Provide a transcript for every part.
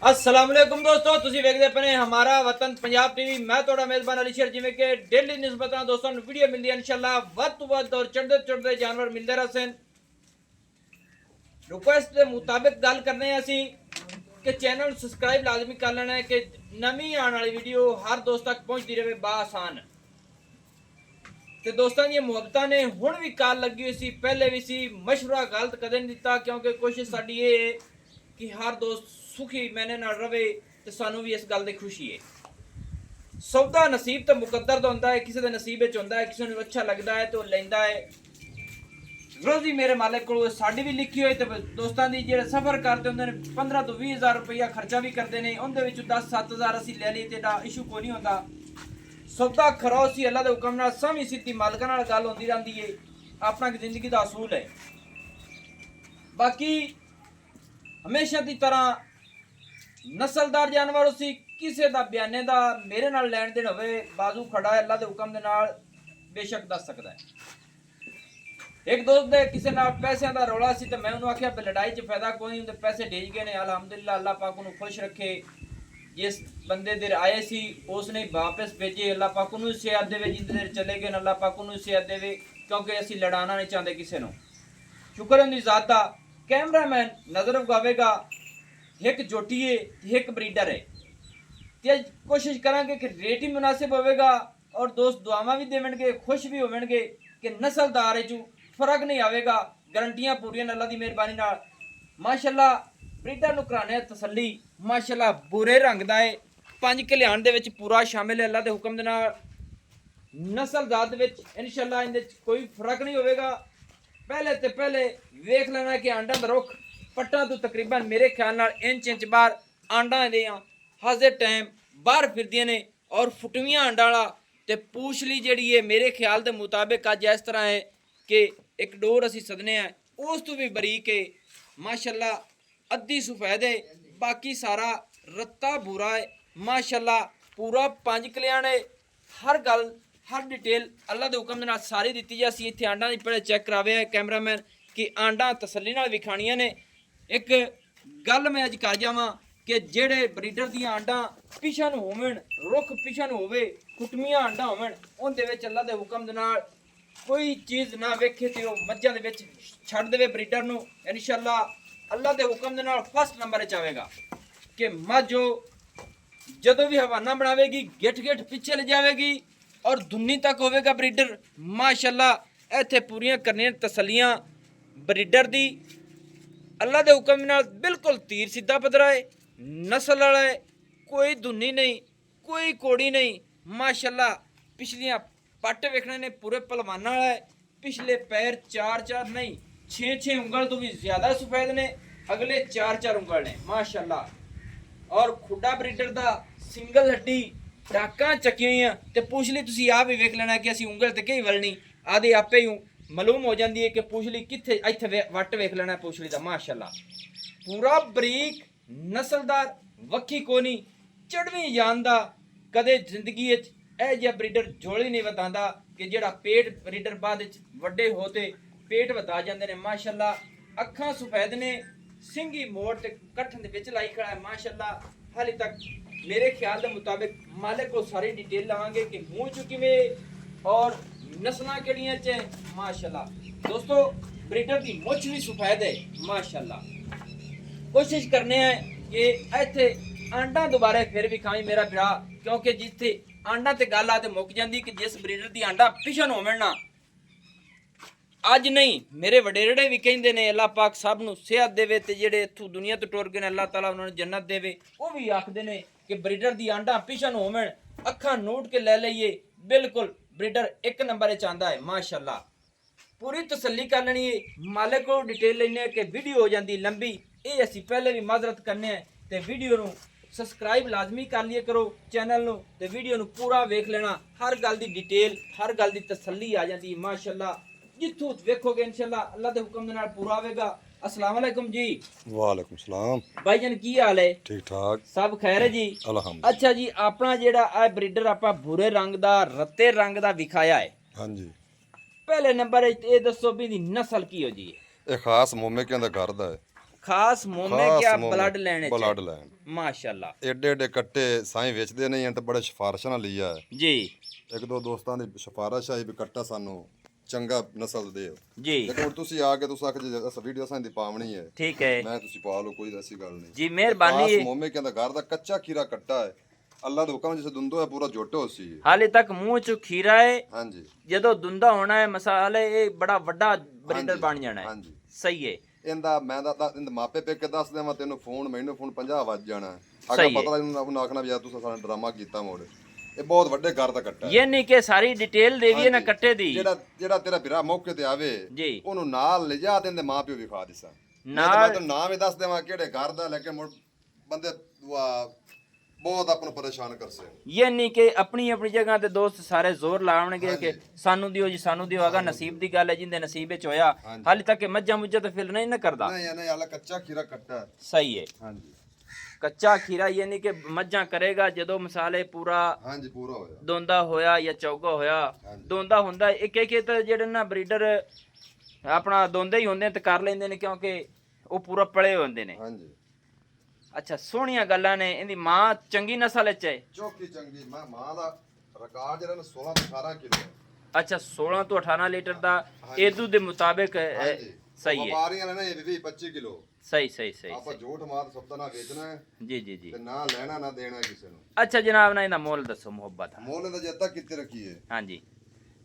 अस्सलाम वालेकुम दोस्तों, ਤੁਸੀਂ ਵੇਖਦੇ ਪਏ ਹਮਾਰਾ ਵਤਨ ਪੰਜਾਬ ਟੀਵੀ। ਮੈਂ ਤੁਹਾਡਾ ਮੇਜ਼ਬਾਨ ਅਲੀ ਸ਼ੇਰ। ਜਿਵੇਂ ਕਿ ਡੇਲੀ ਨਿਸਬਤਾਂ ਦੋਸਤਾਂ ਨੂੰ ਵੀਡੀਓ ਮਿਲਦੀ ਹੈ ਇਨਸ਼ਾਅੱਲਾ ਵੱਧ ਤੋਂ ਵੱਧ ਔਰ ਚੜ੍ਹਦੇ ਜਾਨਵਰ ਮਿਲਦੇ ਰਹਿਣ। ਰਿਕੁਐਸਟ ਦੇ ਮੁਤਾਬਿਕ ਗੱਲ ਕਰਨੇ ਆ ਅਸੀਂ ਕਿ ਚੈਨਲ ਨੂੰ ਸਬਸਕ੍ਰਾਈਬ ਲਾਜ਼ਮੀ ਕਰ ਲੈਣਾ ਹੈ ਕਿ ਨਵੀਂ ਆਉਣ ਵਾਲੀ ਵੀਡੀਓ ਹਰ ਦੋਸਤ ਤੱਕ ਪਹੁੰਚਦੀ ਰਹੇ ਬਾਆਸਾਨ। ਤੇ ਦੋਸਤਾਂ ਦੀਆਂ ਮੁਹੱਬਤਾਂ ਨੇ ਹੁਣ ਵੀ ਕਾਲ ਲੱਗੀ ਹੋਈ ਸੀ, ਪਹਿਲੇ ਵੀ ਸੀ। ਮਸ਼ਵਰਾ ਗਲਤ ਕਦੇ ਨਹੀਂ ਦਿੱਤਾ ਕਿਉਂਕਿ ਕੋਸ਼ਿਸ਼ ਸਾਡੀ ਇਹ ਹੈ ਕਿ ਹਰ ਦੋਸਤ ਸੁਖੀ ਮੈਨੇ ਨਾਲ ਰਵੇ ਤੇ ਸਾਨੂੰ ਵੀ ਇਸ ਗੱਲ ਦੀ ਖੁਸ਼ੀ ਹੈ। ਸੌਦਾ ਨਸੀਬ ਤੇ ਮੁਕੱਦਰ ਦਾ ਹੁੰਦਾ ਹੈ, ਕਿਸੇ ਦੇ ਨਸੀਬ ਵਿੱਚ ਹੁੰਦਾ ਹੈ, ਕਿਸੇ ਨੂੰ ਅੱਛਾ ਲੱਗਦਾ ਹੈ ਤੇ ਉਹ ਲੈਂਦਾ ਹੈ। ਰੋਜ਼ੀ ਮੇਰੇ ਮਾਲਕ ਕੋਲ ਸਾਡੀ ਵੀ ਲਿਖੀ ਹੋਈ ਤੇ ਦੋਸਤਾਂ ਦੀ ਜਿਹੜੇ ਸਫ਼ਰ ਕਰਦੇ ਹੁੰਦੇ ਨੇ 15 ਤੋਂ 20 ਹਜ਼ਾਰ ਰੁਪਇਆ ਖਰਚਾ ਵੀ ਕਰਦੇ ਨੇ, ਉਹਦੇ ਵਿੱਚੋਂ 10-7 ਹਜ਼ਾਰ ਅਸੀਂ ਲੈ ਲਈ ਤੇ ਦਾ ਇਸ਼ੂ ਕੋਈ ਨਹੀਂ ਹੁੰਦਾ। ਸੌਦਾ ਖਰਾਓ ਸੀ ਅੱਲਾ ਦੇ ਹੁਕਮ ਨਾਲ, ਸਮੀ ਸਿੱਧੀ ਮਾਲਕਾਂ ਨਾਲ ਗੱਲ ਹੁੰਦੀ ਰਹਿੰਦੀ ਹੈ। ਆਪਣਾ ਇੱਕ ਜ਼ਿੰਦਗੀ ਦਾ ਅਸੂਲ ਹੈ। ਬਾਕੀ ਹਮੇਸ਼ਾ ਦੀ ਤਰ੍ਹਾਂ ਨਸਲਦਾਰ ਜਾਨਵਰ ਉਸੀ ਕਿਸੇ ਦਾ ਬਿਆਨੇ ਦਾ ਮੇਰੇ ਨਾਲ ਲੈਣ ਦੇਣ ਹੋਵੇ, ਬਾਜ਼ੂ ਖੜਾ ਹੈ ਅੱਲਾ ਦੇ ਹੁਕਮ ਦੇ ਨਾਲ ਬੇਸ਼ੱਕ ਦੱਸ ਸਕਦਾ ਹੈ। ਇੱਕ ਦੋਸਤ ਦੇ ਕਿਸੇ ਨਾਲ ਪੈਸਿਆਂ ਦਾ ਰੌਲਾ ਸੀ ਤੇ ਮੈਂ ਉਹਨੂੰ ਆਖਿਆ ਵੀ ਲੜਾਈ 'ਚ ਫਾਇਦਾ ਕੋਈ ਨਹੀਂ ਹੁੰਦੇ, ਪੈਸੇ ਡੇਜ ਗਏ ਨੇ ਅਲਹਮਦੁਲਿਲਾ, ਅੱਲਾਹ ਪਾਕ ਉਹਨੂੰ ਖੁਸ਼ ਰੱਖੇ। ਜਿਸ ਬੰਦੇ ਦੇ ਆਏ ਸੀ ਉਸ ਨੇ ਵਾਪਸ ਭੇਜੇ, ਅੱਲਾਹ ਪਾਕ ਉਹਨੂੰ ਸਿਹਤ ਦੇਵੇ। ਜਿੰਦੇ ਦੇਰ ਚਲੇ ਗਏ ਅੱਲਾਹ ਪਾਕ ਉਹਨੂੰ ਸਿਹਤ ਦੇਵੇ, ਕਿਉਂਕਿ ਅਸੀਂ ਲੜਾਣਾ ਨਹੀਂ ਚਾਹੁੰਦੇ ਕਿਸੇ ਨੂੰ। ਸ਼ੁਕਰ ਹੁੰਦੀ ਜ਼ਾਤ ਦਾ। ਕੈਮਰਾਮੈਨ ਨਜ਼ਰ ਵਿਖਾਵੇਗਾ ਇੱਕ ਜੋਟੀ ਹੈ ਤੇ ਇੱਕ ਬਰੀਡਰ ਹੈ ਤੇ ਕੋਸ਼ਿਸ਼ ਕਰਾਂਗੇ ਕਿ ਰੇਟ ਹੀ ਮੁਨਾਸਿਬ ਹੋਵੇਗਾ ਔਰ ਦੋਸਤ ਦੁਆਵਾਂ ਵੀ ਦੇਵਣਗੇ, ਖੁਸ਼ ਵੀ ਹੋਵਣਗੇ ਕਿ ਨਸਲਦਾਰ ਚ ਫਰਕ ਨਹੀਂ ਆਵੇਗਾ। ਗਰੰਟੀਆਂ ਪੂਰੀਆਂ ਅੱਲਾ ਦੀ ਮਿਹਰਬਾਨੀ ਨਾਲ। ਮਾਸ਼ਾਅੱਲਾ ਬਰੀਡਰ ਨੂੰ ਕਰਾਣੇ ਤਸੱਲੀ, ਮਾਸ਼ਾਅੱਲਾ ਬੁਰੇ ਰੰਗ ਦਾ ਹੈ, 5 ਕਲਿਆਣ ਦੇ ਵਿੱਚ ਪੂਰਾ ਸ਼ਾਮਿਲ ਹੈ ਅੱਲਾ ਦੇ ਹੁਕਮ ਦੇ ਨਾਲ। ਨਸਲ ਜ਼ਾਤ ਦੇ ਵਿੱਚ ਇਨਸ਼ਾਅੱਲਾ ਇਹਦੇ ਚ ਕੋਈ ਫਰਕ ਨਹੀਂ ਹੋਵੇਗਾ। ਪਹਿਲੇ ਵੇਖ ਲੈਣਾ ਕਿ ਆਂਡਾ ਦਾ ਰੁੱਖ ਪੱਟਾਂ ਤੋਂ ਤਕਰੀਬਨ ਮੇਰੇ ਖਿਆਲ ਨਾਲ ਇੰਚ ਬਾਹਰ ਆਂਡਾ ਦੇ ਆ ਹਾਜ਼ਰ ਟਾਈਮ ਬਾਹਰ ਫਿਰਦੀਆਂ ਨੇ ਔਰ ਫੁੱਟਵੀਆਂ ਆਂਡਾ ਵਾਲਾ ਤੇ ਪੂਛਲੀ ਜਿਹੜੀ ਹੈ ਮੇਰੇ ਖਿਆਲ ਦੇ ਮੁਤਾਬਿਕ ਅੱਜ ਇਸ ਤਰ੍ਹਾਂ ਹੈ ਕਿ ਇੱਕ ਡੋਰ ਅਸੀਂ ਸਦਨੇ ਆ ਉਸ ਤੋਂ ਵੀ ਬਰੀਕ ਹੈ। ਮਾਸ਼ਾਅੱਲਾ ਅੱਧੀ ਸਫੈਦ ਹੈ, ਬਾਕੀ ਸਾਰਾ ਰੱਤਾ ਬੂਰਾ ਹੈ। ਮਾਸ਼ਾਅੱਲਾ ਪੂਰਾ 5 ਕਲਿਆਣ ਹੈ। ਹਰ ਗੱਲ ਹਰ ਡਿਟੇਲ ਅੱਲਾ ਦੇ ਹੁਕਮ ਦੇ ਨਾਲ ਸਾਰੀ ਦਿੱਤੀ ਜਾ। ਅਸੀਂ ਇੱਥੇ ਆਂਡਾ ਦੀ ਪਹਿਲੇ ਚੈੱਕ ਕਰਾਵੇ ਕੈਮਰਾਮੈਨ ਕਿ ਆਂਡਾ ਤਸੱਲੀ ਨਾਲ ਵਿਖਾਣੀਆਂ ਨੇ। ਇੱਕ ਗੱਲ ਮੈਂ ਅੱਜ ਕਰ ਜਾਵਾਂ ਕਿ ਜਿਹੜੇ ਬਰੀਡਰ ਦੀਆਂ ਆਂਡਾਂ ਪਿਛਾਂ ਨੂੰ ਹੋਵਣ, ਰੁੱਖ ਪਿਛਾਂ ਨੂੰ ਹੋਵੇ, ਕੁੱਟਮੀਆਂ ਆਂਡਾਂ ਹੋਵਣ, ਉਹਦੇ ਵਿੱਚ ਅੱਲਾ ਦੇ ਹੁਕਮ ਦੇ ਨਾਲ ਕੋਈ ਚੀਜ਼ ਨਾ ਵੇਖੇ ਤੇ ਉਹ ਮੱਝਾਂ ਦੇ ਵਿੱਚ ਛੱਡ ਦੇਵੇ ਬਰੀਡਰ ਨੂੰ। ਇਨਸ਼ਾਅੱਲਾ ਅੱਲਾ ਦੇ ਹੁਕਮ ਦੇ ਨਾਲ ਫਸਟ ਨੰਬਰ 'ਚ ਆਵੇਗਾ ਕਿ ਮੱਝ ਜਦੋਂ ਵੀ ਹਵਾਨਾ ਬਣਾਵੇਗੀ ਗਿੱਠ ਪਿੱਛੇ ਲੈ ਜਾਵੇਗੀ ਔਰ ਦੁੰਨੀ ਤੱਕ ਹੋਵੇਗਾ ਬਰੀਡਰ। ਮਾਸ਼ਾਅੱਲਾ ਇੱਥੇ ਪੂਰੀਆਂ ਕਰਨੀਆਂ ਤਸੱਲੀਆਂ ਬਰੀਡਰ ਦੀ। ਅੱਲਾ ਦੇ ਹੁਕਮ ਨਾਲ ਬਿਲਕੁਲ ਤੀਰ ਸਿੱਧਾ ਪਦਰਾ ਹੈ, ਨਸਲ ਵਾਲਾ ਹੈ, ਕੋਈ ਦੁੰਨੀ ਨਹੀਂ, ਕੋਈ ਕੋੜੀ ਨਹੀਂ। ਮਾਸ਼ਾਅੱਲਾ ਪਿਛਲੀਆਂ ਪੱਟ ਵੇਖਣੇ ਨੇ ਪੂਰੇ ਪਹਿਲਵਾਨਾਂ ਵਾਲਾ ਹੈ। ਪਿਛਲੇ ਪੈਰ 4 ਨਹੀਂ 6 ਉਂਗਲ ਤੋਂ ਵੀ ਜ਼ਿਆਦਾ ਸਫੈਦ ਨੇ, ਅਗਲੇ 4 ਉਂਗਲ ਨੇ ਮਾਸ਼ਾਅੱਲਾ। ਔਰ ਖੁੱਡਾ ਬਰੀਡਰ ਦਾ ਸਿੰਗਲ ਹੱਡੀ ਟਾਕਾਂ ਚੱਕੀਆਂ ਹੋਈਆਂ ਤੇ ਪੁਛਲੀ ਤੁਸੀਂ ਆਪ ਹੀ ਵੇਖ ਲੈਣਾ ਕਿ ਅਸੀਂ ਉਂਗਲ ਤੇ ਕਈ ਵਲਣੀ ਆਦੇ ਆਪੇ ਹੀ ਮਾਲੂਮ ਹੋ ਜਾਂਦੀ ਹੈ ਕਿ ਪੁਛਲੀ ਕਿੱਥੇ। ਇੱਥੇ ਵੱਟ ਵੇਖ ਲੈਣਾ ਪੁਛਲੀ ਦਾ ਮਾਸ਼ਾਅੱਲਾ ਪੂਰਾ ਬਰੀਕ ਨਸਲਦਾਰ, ਵੱਖੀ ਕੋਨੀ, ਚੜਵੀਂ ਜਾਨ ਦਾ। ਕਦੇ ਜ਼ਿੰਦਗੀ ਵਿੱਚ ਇਹ ਜਿਹਾ ਬਰੀਡਰ ਝੋਲੀ ਨਹੀਂ ਵਤਾਂਦਾ ਕਿ ਜਿਹੜਾ ਪੇਟ ਬਰੀਡਰ ਬਾਅਦ ਵਿੱਚ ਵੱਡੇ ਹੋ ਤੇ ਪੇਟ ਵਤਾ ਜਾਂਦੇ ਨੇ। ਮਾਸ਼ਾਅੱਲਾ ਅੱਖਾਂ ਸਫੈਦ ਨੇ, ਸਿੰਘੀ ਮੋੜ ਤੇ ਕੱਠਣ ਦੇ ਵਿੱਚ ਲਾਈ ਖੜਾ ਹੈ ਮਾਸ਼ਾਅੱਲਾ। ਹਾਲੇ ਤੱਕ ਮੇਰੇ ਖਿਆਲ ਦੇ ਮੁਤਾਬਿਕ ਮਾਲਕ ਕੋਲ ਸਾਰੀ ਡਿਟੇਲ ਲਵਾਂਗੇ ਕਿ ਮੂੰਹ ਚ ਕਿਵੇਂ ਔਰ ਨਸਲਾਂ ਕਿਹੜੀਆਂ ਚ ਮਾਸ਼ਾਅੱਲਾ। ਦੋਸਤੋ ਬਰੀਡਰ ਦੀ ਮੁੱਛ ਵੀ ਸਫੈਦ ਹੈ ਮਾਸ਼ਾਅੱਲਾ। ਕੋਸ਼ਿਸ਼ ਕਰਨੇ ਆ ਕਿ ਇੱਥੇ ਆਂਡਾ ਦੁਬਾਰਾ ਫਿਰ ਵੀ ਖਾਈ ਮੇਰਾ ਭਰਾ, ਕਿਉਂਕਿ ਜਿੱਥੇ ਆਂਡਾ ਤੇ ਗੱਲ ਆ ਤੇ ਮੁੱਕ ਜਾਂਦੀ ਕਿ ਜਿਸ ਬਰੀਡਰ ਦੀ ਆਂਡਾ ਪਿਛਣ ਹੋਵਣ ਨਾ। ਅੱਜ ਨਹੀਂ ਮੇਰੇ ਵਡੇਰੜੇ ਵੀ ਕਹਿੰਦੇ ਨੇ ਅੱਲਾਹ ਪਾਕ ਸਭ ਨੂੰ ਸਿਹਤ ਦੇਵੇ ਤੇ ਜਿਹੜੇ ਇੱਥੋਂ ਦੁਨੀਆ ਤੋਂ ਟੁਰ ਗਏ ਨੇ ਅੱਲਾਹ ਤਾਲਾ ਉਹਨਾਂ ਨੂੰ ਜੰਨਤ ਦੇਵੇ। ਉਹ ਵੀ ਆਖਦੇ ਨੇ ਕਿ ਬਰੀਡਰ ਦੀ ਆਂਡਾ ਪਿਛਣ ਹੋਵਣ, ਅੱਖਾਂ ਨੋਟ ਕੇ ਲੈ ਲਈਏ। ਬਿਲਕੁਲ ਬਰੀਡਰ 1 ਨੰਬਰ 'ਚ ਆਂਦਾ ਹੈ ਮਾਸ਼ਾਅੱਲਾ। ਪੂਰੀ ਤਸੱਲੀ ਕਰ ਲੈਣੀ ਹੈ, ਮਾਲਕ ਕੋਲ ਡਿਟੇਲ ਲੈਣੇ ਕਿ ਵੀਡੀਓ ਹੋ ਜਾਂਦੀ ਲੰਬੀ। ਇਹ ਅਸੀਂ ਪਹਿਲੇ ਵੀ ਮਾਜ਼ਰਤ ਕਰਨੇ ਆ ਤੇ ਵੀਡੀਓ ਨੂੰ ਸਬਸਕ੍ਰਾਈਬ ਲਾਜ਼ਮੀ ਕਰ ਲਿਆ ਕਰੋ ਚੈਨਲ ਨੂੰ ਤੇ ਵੀਡੀਓ ਨੂੰ ਪੂਰਾ ਵੇਖ ਲੈਣਾ। ਹਰ ਗੱਲ ਦੀ ਡਿਟੇਲ, ਹਰ ਗੱਲ ਦੀ ਤਸੱਲੀ ਆ ਜਾਂਦੀ ਹੈ ਮਾਸ਼ਾਅੱਲਾ। ਜਿੱਥੋਂ ਵੇਖੋਗੇ ਇਨਸ਼ਾਅੱਲਾ ਅੱਲਾ ਦੇ ਹੁਕਮ ਦੇ ਨਾਲ ਪੂਰਾ ਆਵੇਗਾ। अस्सलाम वालेकुम जी। वालेकुम सलाम भाईजान की हाल है? ठीक ठाक सब खैर है जी? अल्हम्दुलिल्लाह। अच्छा जी अपना जेड़ा आ ब्रीडर आपा भूरे रंग दा रत्ते रंग दा विखाया है, हाँ जी पहले नंबर ये दसो भी दी नस्ल की हो जी? ये खास मोमेकियां दा घर दा है। ਖਾਸ ਮੋਮੇ ਕਿਆ ਬਲੱਡ ਲੈਣੇ ਬਲੱਡ ਲੈਣ ਮਾਸ਼ਾਅੱਲਾ। ਏਡੇ ਏਡੇ ਕੱਟੇ ਸਾਈਂ ਵੇਚਦੇ ਨਹੀਂ ਤੇ ਬੜੇ ਸਿਫਾਰਿਸ਼ਾਂ ਨਾਲ ਲਿਆ ਹੈ ਜੀ ਇੱਕ ਦੋ ਦੋਸਤਾਂ ਦੀ ਸਿਫਾਰਿਸ਼ ਆਈ ਵੀ ਕੱਟਾ ਸਾਨੂੰ ਚੰਗਾ ਨਸਲ ਦੇ ਜੀ। ਲੇਕਿਨ ਹੁਣ ਤੁਸੀਂ ਆ ਕੇ ਤੁਸੀਂ ਆਖ ਜੇ ਅਸ ਵੀਡੀਓ ਸਾਂ ਦੀ ਪਾਵਣੀ ਹੈ ਠੀਕ ਹੈ ਮੈਂ ਤੁਸੀਂ ਪਾ ਲਓ ਕੋਈ ਐਸੀ ਗੱਲ ਨਹੀਂ ਜੀ, ਮਿਹਰਬਾਨੀ। ਮੋਮੇ ਕਹਿੰਦਾ ਘਰ ਦਾ ਕੱਚਾ ਖੀਰਾ ਕੱਟਾ ਹੈ ਅੱਲਾ ਦੇ ਹੁਕਮ ਜਿਸ ਦੁੰਦੋ ਹੈ ਪੂਰਾ ਜੋਟੋ ਸੀ ਹਾਲੇ ਤੱਕ ਮੂੰਹ ਚ ਖੀਰਾ ਹੈ, ਹਾਂਜੀ ਜਦੋਂ ਦੁੰਦਾ ਹੋਣਾ ਹੈ ਮਸਾਲੇ ਇਹ ਬੜਾ ਵੱਡਾ ਬਰੀਡਰ ਬਣ ਜਾਣਾ ਹੈ। ਹਾਂਜੀ ਸਹੀ ਹੈ। ਇਹਦਾ ਮੈਂ ਦਾ ਇਹਦੇ ਮਾਪੇ ਪੇ ਕੇ ਦੱਸ ਦੇਵਾਂ ਤੈਨੂੰ ਫੋਨ ਮੈਨੂੰ ਫੋਨ 50 ਵੱਜ ਜਾਣਾ ਅਗਰ ਸਹੀ ਹੈ। ਪਤਾ ਇਹਨੂੰ ਆਖਣਾ ਵੀ ਯਾਰ ਤੁਸੀਂ ਸਾਡਾ ਡਰਾਮਾ ਕੀਤਾ ਮੋੜ ਇਹ ਬਹੁਤ ਵੱਡੇ ਘਰ ਦਾ ਕੱਟਾ ਹੈ ਇਹ ਨਹੀਂ ਕਿ ਸਾਰੀ ਡਿਟੇਲ ਦੇਵੀਏ ਨਾ ਕੱਟੇ ਦੀ। ਜਿਹੜਾ ਤੇਰਾ ਵੀਰਾ ਮੌਕੇ ਤੇ ਆਵੇ ਜੀ ਉਹਨੂੰ ਨਾਲ ਲਿਜਾ ਤੇ ਇਹਦੇ ਮਾਪਿਓ ਵੀ ਖਾ ਦਿਸਾਂ ਨਾਲ ਮੈਂ ਤੈਨੂੰ ਨਾਮ ਹੀ ਦੱਸ ਦੇਵਾਂ ਕਿਹੜੇ ਘਰ ਦਾ ਲੈ ਕੇ ਮੁੜ ਬੰਦੇ ਬਹੁਤ ਆਪਾਂ ਨੂੰ ਪਰੇਸ਼ਾਨ ਕਰਸੇ ਇਹ ਨਹੀਂ ਕਿ ਆਪਣੀ ਆਪਣੀ ਜਗ੍ਹਾ ਤੇ ਦੋਸਤ ਸਾਰੇ ਜ਼ੋਰ ਲਾਉਣਗੇ ਕਿ ਸਾਨੂੰ ਦਿਓ ਜੀ ਸਾਨੂੰ ਦਿਓ। ਅਗਾ ਨਸੀਬ ਦੀ ਗੱਲ ਹੈ, ਜਿੰਦੇ ਨਸੀਬ ਵਿੱਚ ਹੋਇਆ। ਹਾਲੇ ਤੱਕ ਇਹ ਮੱਝਾਂ ਮੁੱਝਾਂ ਤਾਂ ਫਿਲ ਨਹੀਂ ਨਾ ਕਰਦਾ। ਨਹੀਂ ਨਹੀਂ ਹਾਲਾ ਕੱਚਾ ਖੀਰਾ ਕੱਟਾ ਹੈ। ਸਹੀ ਹੈ। ਹਾਂਜੀ ਕੱਚਾ ਖੀਰਾ ਯਾਨੀ ਕਿ ਮੱਝਾਂ ਕਰੇਗਾ ਜਦੋਂ ਮਸਾਲੇ ਪੂਰਾ ਹਾਂਜੀ ਪੂਰਾ ਹੋਇਆ ਦੋਂਦਾ ਹੋਇਆ ਜਾਂ ਚੌਗਾ ਹੋਇਆ। ਦੋਂਦਾ ਹੁੰਦਾ ਇੱਕ ਇੱਕ ਤਾਂ ਜਿਹੜੇ ਨਾ ਬਰੀਡਰ ਆਪਣਾ ਦੋਂਦੇ ਹੀ ਹੁੰਦੇ ਤੇ ਕਰ ਲੈਂਦੇ ਨੇ ਕਿਉਂਕਿ ਉਹ ਪੂਰਾ ਪਲੇ ਹੁੰਦੇ ਨੇ। ਹਾਂਜੀ ਅੱਛਾ ਸੋਹਣੀਆਂ ਗੱਲਾਂ ਨੇ। ਇਹਦੀ ਮਾਂ ਚੰਗੀ ਨਸਲ ਵਿੱਚ ਹੈ। ਚੌਕੀ ਚੰਗੀ ਮਾਂ ਦਾ ਰਿਕਾਰਡ ਜਿਹੜਾ 16 ਤੋਂ 18 ਕਿਲੋ ਅੱਛਾ 16 ਤੋਂ 18 ਲੀਟਰ ਦਾ ਇਹਦੂ ਦੇ ਮੁਤਾਬਿਕ ਸਹੀ ਹੈ। ਵਪਾਰੀਆਂ ਨੇ ਨਾ ਇਹ 20 25 ਕਿਲੋ ਸਹੀ ਸਹੀ ਸਹੀ ਆਪਾਂ ਝੂਠ ਮਾਰ ਸਬਦਾ ਨਾ ਵੇਚਣਾ ਹੈ ਜੀ ਜੀ ਜੀ ਤੇ ਨਾ ਲੈਣਾ ਨਾ ਦੇਣਾ ਕਿਸੇ ਨੂੰ। ਅੱਛਾ ਜਨਾਬ ਨਾ ਇਹਦਾ ਮੁੱਲ ਦੱਸੋ ਮੁਹੱਬਤ। ਮੁੱਲ ਦਾ ਜੱਤਾ ਕਿੱਥੇ ਰੱਖੀਏ? ਹਾਂਜੀ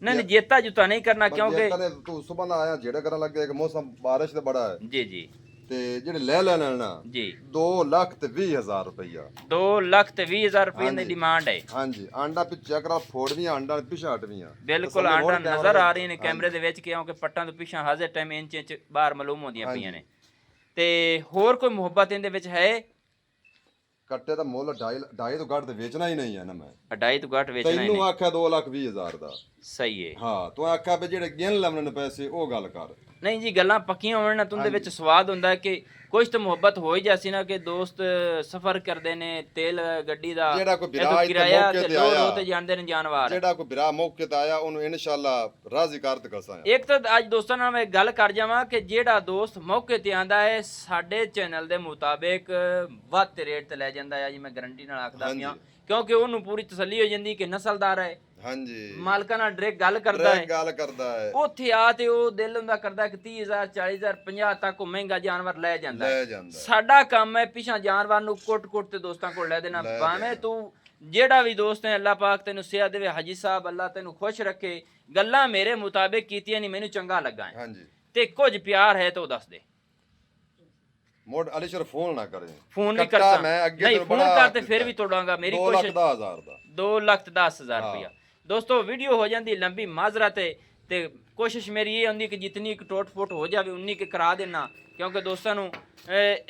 ਨਹੀਂ ਨਹੀਂ ਜੇਤਾ ਜੁਤਾ ਨਹੀਂ ਕਰਨਾ ਕਿਉਂਕਿ ਤੂੰ ਸੁਬਹ ਨਾ ਆਇਆ ਜਿਹੜਾ ਕਰਨ ਲੱਗੇ ਕਿ ਮੌਸਮ ਬਾਰਿਸ਼ ਦਾ ਬੜਾ ਹੈ ਜੀ ਜੀ ਤੇ ਜਿਹੜੇ ਲੈ ਲੈਣਾ ਨਾ ਜੀ 2,20,000 ਰੁਪਇਆ 2,20,000 ਰੁਪਏ ਦੀ ਡਿਮਾਂਡ ਹੈ। ਹਾਂਜੀ ਆਂਡਾ ਪਿੱਛੇ ਕਰਾ ਫੋੜਵੀਆਂ ਆਂਡਾ ਪਿਛਾ ਹਟਵੀਆਂ ਬਿਲਕੁਲ ਆਂਡਾ ਨਜ਼ਰ ਆ ਰਹੀ ਨੇ ਕੈਮਰੇ ਦੇ ਵਿੱਚ ਕਿਉਂਕਿ ਪੱਟਾਂ ਤੋਂ ਪਿੱਛਾ ਹਾਜ਼ਰ ਟਾਈਮ ਇੰਚ ਬਾਹਰ ਮਾਲੂਮ ਹੁੰਦੀਆਂ ਪਈਆਂ ਨੇ। ਤੇ ਹੋਰ ਕੋਈ ਮੁਹੱਬਤ ਇਹਦੇ ਵਿੱਚ ਹੈ? ਕੱਟੇ ਦਾ ਮੁੱਲ 2.5 ਤੋਂ ਘੱਟ ਤੇ ਵੇਚਣਾ ਹੀ ਨਹੀਂ ਹੈ ਨਾ ਮੈਂ 2.5 ਤੋਂ ਘੱਟ ਵੇਚਣਾ ਹੀ ਤੈਨੂੰ ਨਹੀਂ। ਆਖਿਆ 2,20,000 ਦਾ ਸਹੀ ਹੈ। ਹਾਂ ਤੂੰ ਆਖਿਆ ਵੀ ਜਿਹੜੇ ਗਿਣ ਲੈਣ ਨੇ ਪੈਸੇ ਉਹ ਗੱਲ ਕਰ। ਨਹੀਂ ਜੀ ਗੱਲਾਂ ਪੱਕੀਆਂ ਹੋਣ ਨਾ ਤੁੰਦੇ ਵਿੱਚ ਸਵਾਦ ਹੁੰਦਾ ਕਿ ਕੁਝ ਤਾਂ ਮੁਹੱਬਤ ਹੋ ਹੀ ਜਾਸੀ ਨਾ ਕਿ ਦੋਸਤ ਸਫ਼ਰ ਕਰਦੇ ਨੇ ਤੇਲ ਗੱਡੀ ਦਾ ਜਿਹੜਾ ਕੋਈ ਵਿਰਾਜ ਤੇ ਕਿਰਾਇਆ ਮੌਕੇ ਤੇ ਤੇ ਲੋੜ ਆਇਆ ਹੋ ਤੇ ਜਾਂਦੇ ਨੇ ਜਾਨਵਰ। ਜਿਹੜਾ ਕੋਈ ਵਿਰਾਹ ਮੌਕੇ ਤੇ ਆਇਆ ਉਹਨੂੰ ਇਨਸ਼ਾਅੱਲਾ ਰਾਜ਼ੀ ਕਰਤ ਕਰਸਾਂ। ਇੱਕ ਤਾਂ ਅੱਜ ਦੋਸਤਾਂ ਨਾਲ ਮੈਂ ਗੱਲ ਕਰ ਜਾਵਾਂ ਕਿ ਜਿਹੜਾ ਦੋਸਤ ਮੌਕੇ ਤੇ ਆਂਦਾ ਹੈ ਸਾਡੇ ਚੈਨਲ ਦੇ ਮੁਤਾਬਿਕ ਵੱਧ ਰੇਟ ਤੇ ਲੈ ਜਾਂਦਾ ਹੈ ਜੀ ਮੈਂ ਗਾਰੰਟੀ ਨਾਲ ਆਖਦਾ ਪਿਆ ਕਿਉਂਕਿ ਉਹਨੂੰ ਪੂਰੀ ਤਸੱਲੀ ਹੋ ਜਾਂਦੀ ਕਿ ਨਸਲਦਾਰ ਹੈ। ਹਾਂਜੀ ਮਾਲਕਾਂ ਨਾਲ ਡਾਇਰੈਕਟ ਗੱਲ ਕਰਦਾ ਹੈ ਉੱਥੇ ਆ ਤੇ ਉਹ ਦਿਲ ਹੁੰਦਾ ਕਰਦਾ ਕਿ 30,000 40,000 50 ਤੱਕ ਉਹ ਮਹਿੰਗਾ ਜਾਨਵਰ ਲੈ ਜਾਂਦਾ ਹੈ। ਸਾਡਾ ਕੰਮ ਹੈ ਪਿਛਾ ਜਾਨਵਰ ਨੂੰ ਕੁੱਟ ਤੇ ਦੋਸਤਾਂ ਕੋਲ ਲੈ ਦੇਣਾ। ਭਾਵੇਂ ਤੂੰ ਜਿਹੜਾ ਵੀ ਦੋਸਤ ਹੈ ਅੱਲਾਹ ਪਾਕ ਤੈਨੂੰ ਸਿਹਤ ਦੇਵੇ ਹਾਜੀ ਸਾਹਿਬ ਅੱਲਾਹ ਤੈਨੂੰ ਖੁਸ਼ ਰੱਖੇ। ਗੱਲਾਂ ਮੇਰੇ ਮੁਤਾਬਿਕ ਕੀਤੀਆਂ ਨਹੀਂ ਮੈਨੂੰ ਚੰਗਾ ਲੱਗਾ ਹੈ ਤੇ ਕੁਝ ਪਿਆਰ ਹੈ ਤਾਂ ਉਹ ਦੱਸ ਦੇ। ਮੋੜ ਅਲੀਸ਼ਰ ਫੋਨ ਨਾ ਕਰੇ। ਫੋਨ ਨਹੀਂ ਕਰਦਾ ਮੈਂ ਅੱਗੇ ਨਹੀਂ ਫੋਨ ਕਰਤੇ ਫਿਰ ਵੀ ਤੋੜਾਂਗਾ। ਮੇਰੀ ਕੋਸ਼ਿਸ਼ 2,10,000 ਦਾ 2,10,000 ਰੁਪਇਆ। ਦੋਸਤੋ ਵੀਡੀਓ ਹੋ ਜਾਂਦੀ ਲੰਬੀ ਮਾਜ਼ਰਤ ਹੈ ਤੇ ਕੋਸ਼ਿਸ਼ ਮੇਰੀ ਇਹ ਹੁੰਦੀ ਕਿ ਜਿਤਨੀ ਇੱਕ ਟੋਟ ਫੋਟ ਹੋ ਜਾਵੇ ਉਨੀ ਕਿ ਕਰਾ ਦੇਣਾ ਕਿਉਂਕਿ ਦੋਸਤਾਂ ਨੂੰ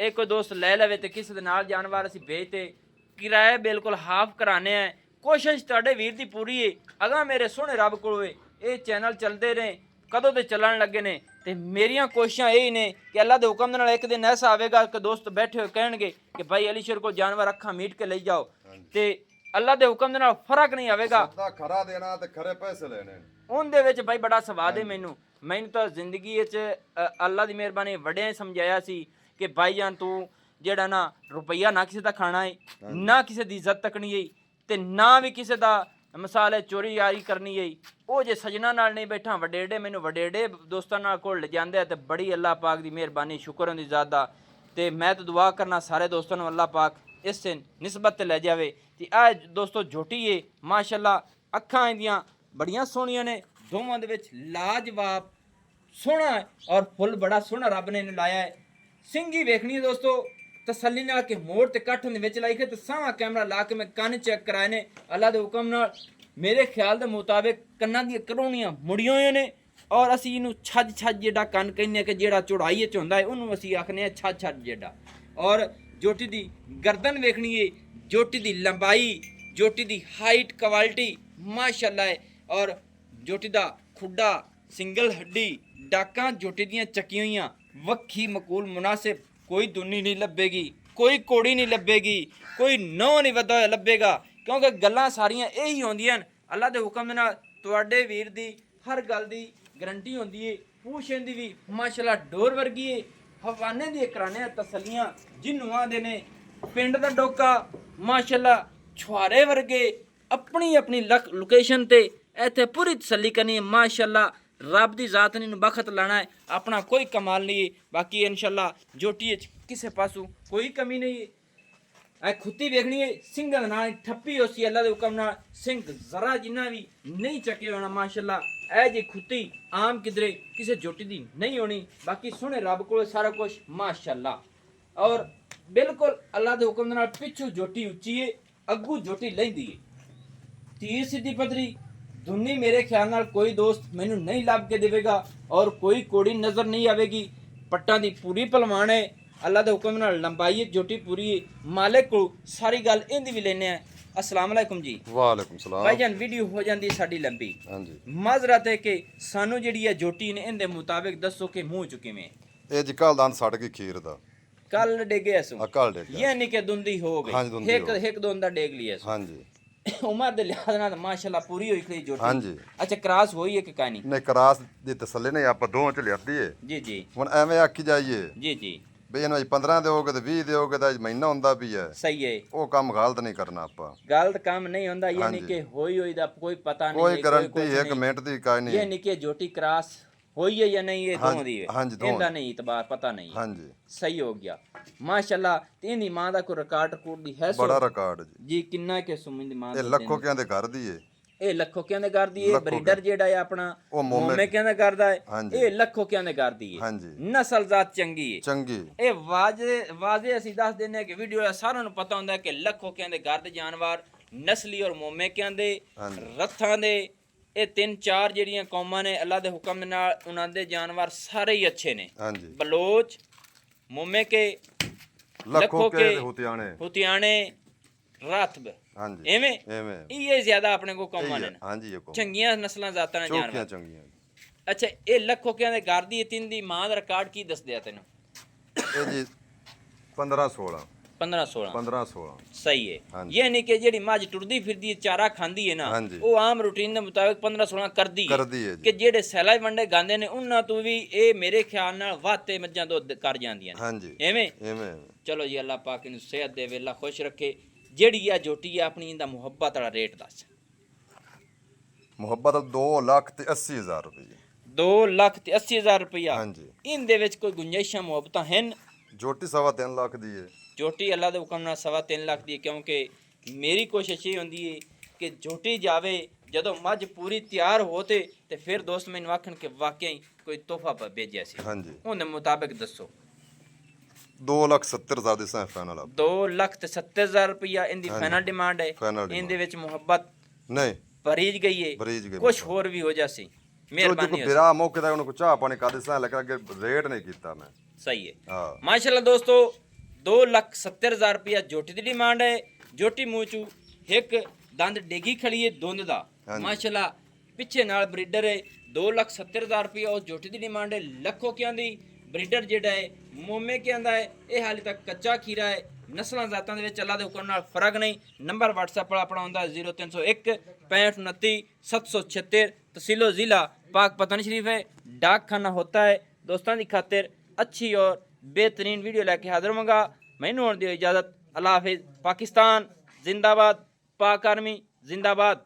ਇੱਕ ਦੋਸਤ ਲੈ ਲਵੇ ਤੇ ਕਿਸੇ ਦੇ ਨਾਲ ਜਾਨਵਰ ਅਸੀਂ ਵੇਚਤੇ ਕਿਰਾਇਆ ਬਿਲਕੁਲ ਹਾਫ ਕਰਾਣੇ ਆ। ਕੋਸ਼ਿਸ਼ ਤੁਹਾਡੇ ਵੀਰ ਦੀ ਪੂਰੀ ਹੈ। ਅਗਾ ਮੇਰੇ ਸੋਹਣੇ ਰੱਬ ਕੋਲ ਇਹ ਚੈਨਲ ਚੱਲਦੇ ਨੇ ਕਦੋਂ ਤੇ ਚੱਲਣ ਲੱਗੇ ਨੇ ਤੇ ਮੇਰੀਆਂ ਕੋਸ਼ਿਸ਼ਾਂ ਇਹ ਨੇ ਕਿ ਅੱਲਾ ਦੇ ਹੁਕਮ ਦੇ ਨਾਲ ਇੱਕ ਦਿਨ ਐਸਾ ਆਵੇਗਾ ਕਿ ਦੋਸਤ ਬੈਠੇ ਹੋਏ ਕਹਿਣਗੇ ਕਿ ਭਾਈ ਅਲੀਸ਼ਰ ਕੋ ਜਾਨਵਰ ਅੱਖਾਂ ਮੀਟ ਕੇ ਲਈ ਜਾਓ ਤੇ ਅੱਲਾ ਦੇ ਹੁਕਮ ਦੇ ਨਾਲ ਫਰਕ ਨਹੀਂ ਆਵੇਗਾ। ਸਦਾ ਖਰਾ ਦੇਣਾ ਤੇ ਖਰੇ ਪੈਸੇ ਲੈਣੇ ਉਹਦੇ ਵਿੱਚ ਭਾਈ ਬੜਾ ਸਵਾਦ ਹੈ। ਮੈਨੂੰ ਤਾਂ ਜ਼ਿੰਦਗੀ ਵਿੱਚ ਅੱਲਾ ਦੀ ਮਿਹਰਬਾਨੀ ਵੱਡਿਆਂ ਸਮਝਾਇਆ ਸੀ ਕਿ ਭਾਈ ਜਾਨ ਤੂੰ ਜਿਹੜਾ ਨਾ ਰੁਪਈਆ ਨਾ ਕਿਸੇ ਦਾ ਖਾਣਾ ਹੈ ਨਾ ਕਿਸੇ ਦੀ ਇੱਜ਼ਤ ਤੱਕਣੀ ਹੈ ਤੇ ਨਾ ਵੀ ਕਿਸੇ ਦਾ ਮਿਸਾਲ ਚੋਰੀ ਯਾਰੀ ਕਰਨੀ ਹੈ। ਉਹ ਜੇ ਸਜਣਾ ਨਾਲ ਨਹੀਂ ਬੈਠਾ ਵਡੇੜੇ ਮੈਨੂੰ ਵਡੇੜੇ ਦੋਸਤਾਂ ਨਾਲ ਕੋਲ ਲੈ ਜਾਂਦੇ ਆ ਤੇ ਬੜੀ ਅੱਲਾਹ ਪਾਕ ਦੀ ਮਿਹਰਬਾਨੀ ਸ਼ੁਕਰ ਹੁੰਦੀ ਜ਼ਾਦਾ। ਤੇ ਮੈਂ ਤਾਂ ਦੁਆ ਕਰਨਾ ਸਾਰੇ ਦੋਸਤਾਂ ਨੂੰ ਅੱਲਾਹ ਪਾਕ ਇਸ ਨਿਸਬਤ ਤੇ ਲੈ ਜਾਵੇ ਤੇ ਆ ਦੋਸਤੋ ਝੋਟੀ ਏ ਮਾਸ਼ਾਅੱਲਾ ਅੱਖਾਂ ਇਹਦੀਆਂ ਬੜੀਆਂ ਸੋਹਣੀਆਂ ਨੇ ਦੋਵਾਂ ਦੇ ਵਿੱਚ ਲਾਜਵਾਬ ਸੋਹਣਾ ਹੈ ਔਰ ਫੁੱਲ ਬੜਾ ਸੋਹਣਾ ਰੱਬ ਨੇ ਲਾਇਆ ਹੈ। ਸਿੰਗੀ ਵੇਖਣੀ ਹੈ ਦੋਸਤੋ ਤਸੱਲੀ ਨਾਲ ਕਿ ਮੋੜ ਤੇ ਕੱਠਣ ਦੇ ਵਿੱਚ ਲਾਈ ਕੇ ਤੇ ਸਾਵਾ ਕੈਮਰਾ ਲਾ ਕੇ ਮੈਂ ਕੰਨ ਚੈੱਕ ਕਰਾਏ ਨੇ ਅੱਲਾ ਦੇ ਹੁਕਮ ਨਾਲ। ਮੇਰੇ ਖਿਆਲ ਦੇ ਮੁਤਾਬਿਕ ਕੰਨਾਂ ਦੀਆਂ ਕਰੋਣੀਆਂ ਮੁੜੀਆਂ ਹੋਈਆਂ ਨੇ ਔਰ ਅਸੀਂ ਇਹਨੂੰ ਛੱਜ ਜਿਹੜਾ ਕੰਨ ਕਹਿੰਦੇ ਕਿ ਜਿਹੜਾ ਚੌੜਾਈ ਚ ਹੁੰਦਾ ਹੈ ਉਹਨੂੰ ਅਸੀਂ ਆਖਨੇ ਆ ਛੱਜ ਜਿਹੜਾ। ਔਰ ਜੋਟੀ ਦੀ ਗਰਦਨ ਵੇਖਣੀ ਹੈ ਜੋਟੀ ਦੀ ਲੰਬਾਈ ਜੋਟੀ ਦੀ ਹਾਈਟ ਕੁਆਲਿਟੀ ਮਾਸ਼ਾਅੱਲਾ ਹੈ ਔਰ ਜੋਟੀ ਦਾ ਖੁੱਡਾ ਸਿੰਗਲ ਹੱਡੀ ਡਾਕਾਂ ਜੋਟੀ ਦੀਆਂ ਚੱਕੀਆਂ ਹੋਈਆਂ ਵੱਖੀ ਮਕੂਲ ਮੁਨਾਸਿਬ ਕੋਈ ਦੁਨੀ ਨਹੀਂ ਲੱਭੇਗੀ ਕੋਈ ਕੋੜੀ ਨਹੀਂ ਲੱਭੇਗੀ ਕੋਈ ਨੌ ਨਹੀਂ ਵੱਧਾ ਹੋਇਆ ਲੱਭੇਗਾ ਕਿਉਂਕਿ ਗੱਲਾਂ ਸਾਰੀਆਂ ਇਹੀ ਹੁੰਦੀਆਂ ਹਨ। ਅੱਲਾ ਦੇ ਹੁਕਮ ਦੇ ਨਾਲ ਤੁਹਾਡੇ ਵੀਰ ਦੀ ਹਰ ਗੱਲ ਦੀ ਗਰੰਟੀ ਹੁੰਦੀ ਹੈ। ਪੂਛ ਇਹਦੀ ਵੀ ਮਾਸ਼ਾਅੱਲਾ ਡੋਰ ਵਰਗੀ ਹੈ ਹਵਾਨੇ ਦੀ ਕਰਾਨੇ ਤਸੱਲੀਆਂ ਜਿਹਨੂੰ ਆਂਦੇ ਨੇ ਪਿੰਡ ਦਾ ਡੋਕਾ ਮਾਸ਼ਾਅੱਲਾ ਛੁਆਰੇ ਵਰਗੇ ਆਪਣੀ ਆਪਣੀ ਲੋਕੇਸ਼ਨ ਤੇ ਇੱਥੇ ਪੂਰੀ ਤਸੱਲੀ ਕਰਨੀ ਹੈ ਮਾਸ਼ਾਅੱਲਾ ਰੱਬ ਦੀ ਜ਼ਾਤ ਨੇ ਨੂੰ ਬਖਤ ਲਾਣਾ ਹੈ ਆਪਣਾ ਕੋਈ ਕਮਾਲ ਨਹੀਂ ਬਾਕੀ ਇਨਸ਼ਾਅੱਲਾ ਜੋਟੀ ਵਿੱਚ ਕਿਸੇ ਪਾਸੋਂ ਕੋਈ ਕਮੀ ਨਹੀਂ ਐ ਖੁੱਤੀ ਵੇਖਣੀ ਹੈ ਸਿੰਘਾਂ ਨਾਲ ਠੱਪੀ ਹੋਸੀ ਅੱਲਾ ਦੇ ਹੁਕਮ ਨਾਲ ਸਿੰਘ ਜ਼ਰਾ ਜਿੰਨਾ ਵੀ ਨਹੀਂ ਚੱਕੇ ਹੋਣਾ ਮਾਸ਼ਾਅੱਲਾ ਐ ਜੀ ਖੁੱਤੀ ਆਮ ਕਿਧਰੇ ਕਿਸੇ ਜੋਟੀ ਦੀ ਨਹੀਂ ਹੋਣੀ ਬਾਕੀ ਸੋਹਣੇ ਰੱਬ ਕੋਲ ਸਾਰਾ ਕੁਝ ਮਾਸ਼ਾਅੱਲਾ ਔਰ ਬਿਲਕੁਲ ਅੱਲਾ ਦੇ ਹੁਕਮ ਨਾਲ ਪਿੱਛੋਂ ਜੋਟੀ ਉੱਚੀ ਹੈ ਅੱਗੂ ਜੋਟੀ ਲੈਂਦੀ ਹੈ ਤੀਰ ਸਿੱਧੀ ਪਦਰੀ ਦੁਨੀ ਮੇਰੇ ਖਿਆਲ ਨਾਲ ਕੋਈ ਦੋਸਤ ਮੈਨੂੰ ਨਹੀਂ ਲੱਭ ਕੇ ਦੇਵੇਗਾ ਔਰ ਕੋਈ ਕੋੜੀ ਨਜ਼ਰ ਨਹੀਂ ਆਵੇਗੀ ਪੱਟਾਂ ਦੀ ਪੂਰੀ ਭਲਵਾਨ ਹੈ ਅੱਲਾ ਦੇ ਹੁਕਮ ਨਾਲ ਲੰਬਾਈ ਜੋਟੀ ਪੂਰੀ ਹੈ ਮਾਲਿਕ ਕੋਲ ਸਾਰੀ ਗੱਲ ਇਹਦੀ ਵੀ ਲੈਨੇ ਆ अस्सलाम वालेकुम जी ਵਾਲੇਕੁਮ ਸਲਾਮ भाईजान वीडियो हो जाती साड़ी लंबी ਹਾਂਜੀ माजरत है कि सानू जिहड़ी है जोटी ने इनके मुताबिक दसो कि मुंह चुके में ਇਹ ਜੀ ਕੱਲ ਦੰਦ ਸੜ ਗਈ ਖੀਰ ਦਾ कल डेगे ऐसो ਕੱਲ ਡੇ ये नहीं कि दुंदी हो हाँ जी, गई धुंधी एक हो एक दोंदा डेग लिया ऐसो ਹਾਂਜੀ उमर दे लिहाज नाल माशाल्लाह पूरी होई खड़ी जोटी ਹਾਂਜੀ अच्छा क्रॉस होई है कि काई नहीं ਨੇ ਕਰਾਸ ਦੀ ਤਸੱਲੀ ਨਹੀਂ ਆਪਾਂ ਦੋਵਾਂ ਚ ਲਿਆਦੀ ਏ जी जी ਹੁਣ ਐਵੇਂ ਆਖੀ ਜਾਈਏ जी जी ਵੀ ਇਹਨੂੰ 15 ਦਿਓਗੇ ਤੇ 20 ਦਿਓਗੇ ਤਾਂ ਮਹੀਨਾ ਹੁੰਦਾ ਵੀ ਹੈ सही है ਉਹ ਕੰਮ ਗਲਤ ਨਹੀਂ ਕਰਨਾ ਆਪਾਂ गलत काम नहीं होंदा ये हाँ नहीं जी। कि होई होई दा कोई पता नहीं ਕੋਈ है, ਗਾरंटी कुछ ਇੱਕ नहीं। ਮਿੰਟ ਦੀ ਕਾਈ ये ਨਹੀਂ नहीं कि जोटी क्रॉस होई है या नहीं ये हाँ दों जी, दी है हाँ जी, दों इनदा दी। नहीं इतबार पता नहीं है ਹਾਂਜੀ सही हो गया माशाल्लाह तीन मां दा कोई रिकॉर्ड दी है सो ਬੜਾ ਰਿਕਾਰਡ ਜੀ जी किन्ना के सुमिंद मां ਇਹ ਲੱਖੋ ਕਿਆਂ ਦੇ ਘਰ ਦੀ ਏ ਇਹ ਲੱਖੋਕਿਆਂ ਦੇ ਘਰ ਦੀ ਇਹ ਲੱਖੋਕਿਆਂ। ਬਰੀਡਰ ਜਿਹੜਾ ਹੈ ਆਪਣਾ ਉਹ ਮੋਮੇਕਿਆਂ ਦੇ ਘਰ ਦਾ ਹੈ ਹਾਂਜੀ। ਇਹ ਲੱਖੋਕਿਆਂ ਦੇ ਘਰ ਦੀ ਹੈ ਹਾਂਜੀ ਨਸਲ ਜ਼ਾਤ ਚੰਗੀ ਹੈ ਚੰਗੀ ਇਹ ਵਾਜ਼ੇ ਅਸੀਂ ਦੱਸ ਦਿੰਦੇ ਹਾਂ ਕਿ ਵੀਡੀਓ ਸਾਰਿਆਂ ਨੂੰ ਪਤਾ ਹੁੰਦਾ ਹੈ ਕਿ ਲੱਖੋਕਿਆਂ ਦੇ ਘਰ ਦੇ ਜਾਨਵਰ ਨਸਲੀ ਔਰ ਮੋਮੇਕਿਆਂ ਦੇ ਹਾਂਜੀ। ਰੱਥਾਂ ਦੇ ਇਹ ਤਿੰਨ ਚਾਰ ਜਿਹੜੀਆਂ ਕੌਮਾਂ ਨੇ ਅੱਲਾ ਦੇ ਹੁਕਮ ਦੇ ਨਾਲ ਉਹਨਾਂ ਦੇ ਜਾਨਵਰ ਸਾਰੇ ਹੀ ਅੱਛੇ ਨੇ ਹਾਂਜੀ ਬਲੋਚ ਮੋਮੇਕੇ ਲੱਖੋ ਕੇ ਲੱਖੋਕੇ, ਹੁਤਿਆਣੇ ਹੁਤਿਆਣੇ ਰਾਤਬ ਹਾਂਜੀ ਐਵੇਂ ਐਵੇਂ ਇਹ ਜ਼ਿਆਦਾ ਆਪਣੇ ਕੋ ਕੌਮਾਂ ਨੇ ਹਾਂਜੀ ਇਹ ਕੋ ਚੰਗੀਆਂ ਨਸਲਾਂ ਜ਼ਾਤਾਂ ਨੇ ਚੌਕੀਆਂ ਜਾਨਵਰ ਚੰਗੀਆਂ ਅੱਛਾ ਇਹ ਲੱਖੋਕਿਆਂ ਦੇ ਘਰ ਦੀ ਤਿੰਨ ਦੀ ਮਾਂ ਦਾ ਰਿਕਾਰਡ ਕੀ ਦੱਸਦੇ ਆ ਤੈਨੂੰ ਇਹ ਜੀ 15 16 15 16 15 16 ਸਹੀ ਹੈ ਹਾਂਜੀ। ਇਹ ਨਹੀਂ ਕਿ ਜਿਹੜੀ ਮੱਝ ਟੁਰਦੀ ਫਿਰਦੀ ਹੈ ਚਾਰਾ ਖਾਂਦੀ ਹੈ ਨਾ ਹਾਂਜੀ। ਉਹ ਆਮ ਰੂਟੀਨ ਦੇ ਮੁਤਾਬਿਕ 15 16 ਕਰਦੀ ਹੈ ਕਰਦੀ ਹੈ ਜੀ ਕਿ ਜਿਹੜੇ ਸੈਲਾ ਵੰਡੇ ਗਾਉਂਦੇ ਨੇ ਉਹਨਾਂ ਤੋਂ ਵੀ ਇਹ ਮੇਰੇ ਖਿਆਲ ਨਾਲ ਵਾਤੇ ਮੱਝਾਂ ਦੁੱਧ ਕਰ ਜਾਂਦੀਆਂ ਨੇ ਹਾਂਜੀ ਐਵੇਂ ਐਵੇਂ ਚਲੋ ਜੀ ਅੱਲਾਹ ਪਾਕ ਨੂੰ ਸਿਹਤ ਦੇਵੇ ਅੱਲਾਹ ਖੁਸ਼ ਰੱਖੇ ਜਿਹੜੀ ਆ ਜੋਟੀ ਆ ਆਪਣੀ ਇਹਦਾ ਮੁਹੱਬਤ ਵਾਲਾ ਰੇਟ ਦੱਸ ਮੁਹੱਬਤ 2,80,000 ਰੁਪਏ 2,80,000 ਰੁਪਇਆ ਹਾਂਜੀ ਇਹਦੇ ਵਿੱਚ ਕੋਈ ਗੁੰਜਾਇਸ਼ਾਂ ਮੁਹੱਬਤਾਂ ਹਨ ਜੋਟੀ 3.5 ਲੱਖ ਦੀ ਹੈ ਜੋਟੀ ਅੱਲਾ ਦੇ ਹੁਕਮ ਨਾਲ 3.5 ਲੱਖ ਦੀ ਹੈ ਕਿਉਂਕਿ ਮੇਰੀ ਕੋਸ਼ਿਸ਼ ਇਹ ਹੁੰਦੀ ਹੈ ਕਿ ਜੋਟੀ ਜਾਵੇ ਜਦੋਂ ਮੱਝ ਪੂਰੀ ਤਿਆਰ ਹੋ ਤੇ ਫਿਰ ਦੋਸਤ ਮੈਨੂੰ ਆਖਣ ਕਿ ਵਾਕਿਆ ਹੀ ਕੋਈ ਤੋਹਫਾ ਭੇਜਿਆ ਸੀ ਹਾਂਜੀ ਉਹਦੇ ਮੁਤਾਬਿਕ ਦੱਸੋ 2,70,000 ਦੀ ਸਾਂ ਫਾਈਨਲ 2,70,000 ਰੁਪਇਆ ਇਹਦੀ ਹਾਂਜੀ। ਫਾਈਨਲ ਡਿਮਾਂਡ ਹੈ Final demand। ਇਹਦੇ ਵਿੱਚ ਮੁਹੱਬਤ ਨਹੀਂ ਭਰੀਜ ਗਈ ਹੈ ਬਰੀਜ ਗਈ ਕੁਝ ਹੋਰ ਵੀ ਹੋ ਜਾਸੀ ਜੋ ਮਿਹਰਬਾਨੀ ਕੋਈ ਹੋ ਬਿਰਾ ਮੌਕੇ ਦਾ ਉਹਨੂੰ ਕੋ ਚਾਹ ਪਾਣੀ ਕਾਦੇ ਸਾਂ ਲੱਗਾ ਅੱਗੇ ਰੇਟ ਨਹੀਂ ਕੀਤਾ ਮੈਂ ਸਹੀ ਹੈ ਹਾਂ ਮਾਸ਼ਾਅੱਲਾ ਦੋਸਤੋ 2,70,000 ਰੁਪਇਆ ਜੋਟੀ ਦੀ ਡਿਮਾਂਡ ਹੈ ਜੋਟੀ ਮੂੰਹ ਚੂ ਇੱਕ ਦੰਦ ਡੇਗੀ ਖੜੀ ਹੈ ਦੁੰਦ ਦਾ ਹਾਂਜੀ। ਮਾਸ਼ਾਅੱਲਾ ਪਿੱਛੇ ਨਾਲ ਬਰੀਡਰ ਹੈ 2,70,000 ਰੁਪਇਆ ਉਹ ਜੋਟੀ ਦੀ ਡਿਮਾਂਡ ਹੈ ਲੱਖੋ ਕਿਆਂ ਦੀ ਬਰੀਡਰ ਜਿਹੜਾ ਹੈ ਮੋਮੇ ਕਿਆਂ ਦਾ ਹੈ ਇਹ ਹਾਲੇ ਤੱਕ ਕੱਚਾ ਖੀਰਾ ਹੈ ਨਸਲਾਂ ਜ਼ਾਤਾਂ ਦੇ ਵਿੱਚ ਅੱਲਾ ਦੇ ਹੁਕਮ ਨਾਲ ਫਰਕ ਨਹੀਂ ਨੰਬਰ WhatsApp ਵਾਲਾ ਆਪਣਾ ਹੁੰਦਾ 0301 6529 776 तहसीलो ज़िला पाक पतन शरीफ है डाक खाना होता है दोस्तों की खातिर अच्छी और बेहतरीन वीडियो लेके हाजिर होगा मैनू होने दी इजाज़त अल्लाह हाफिज़ पाकिस्तान जिंदाबाद पाक आर्मी जिंदाबाद।